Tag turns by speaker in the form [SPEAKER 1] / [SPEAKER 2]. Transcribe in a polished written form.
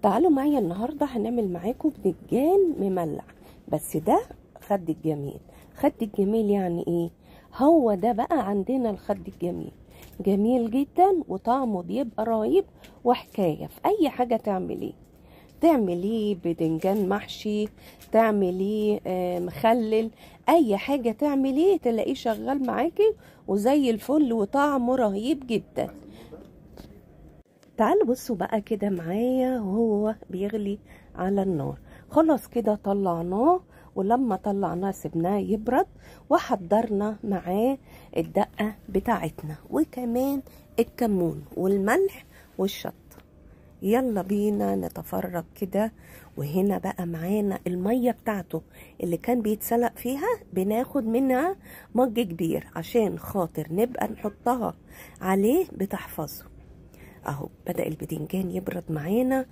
[SPEAKER 1] تعالوا معايا النهارده هنعمل معاكم بتنجان مملح. بس ده خد الجميل. خد الجميل يعني ايه؟ هو ده بقى عندنا الخد الجميل، جميل جدا وطعمه بيبقى رهيب وحكايه. في اي حاجه تعمليه بدنجان محشي، تعمليه مخلل، اي حاجه تعمليه تلاقيه شغال معاكي وزي الفل وطعمه رهيب جدا. تعالوا بصوا بقى كده معايا وهو بيغلي على النار. خلاص كده طلعناه، ولما طلعناه سيبناه يبرد وحضرنا معاه الدقة بتاعتنا وكمان الكمون والملح والشطة. يلا بينا نتفرج كده. وهنا بقى معانا المية بتاعته اللي كان بيتسلق فيها، بناخد منها مج كبير عشان خاطر نبقى نحطها عليه بتحفظه. اهو بدأ البدنجان يبرد معانا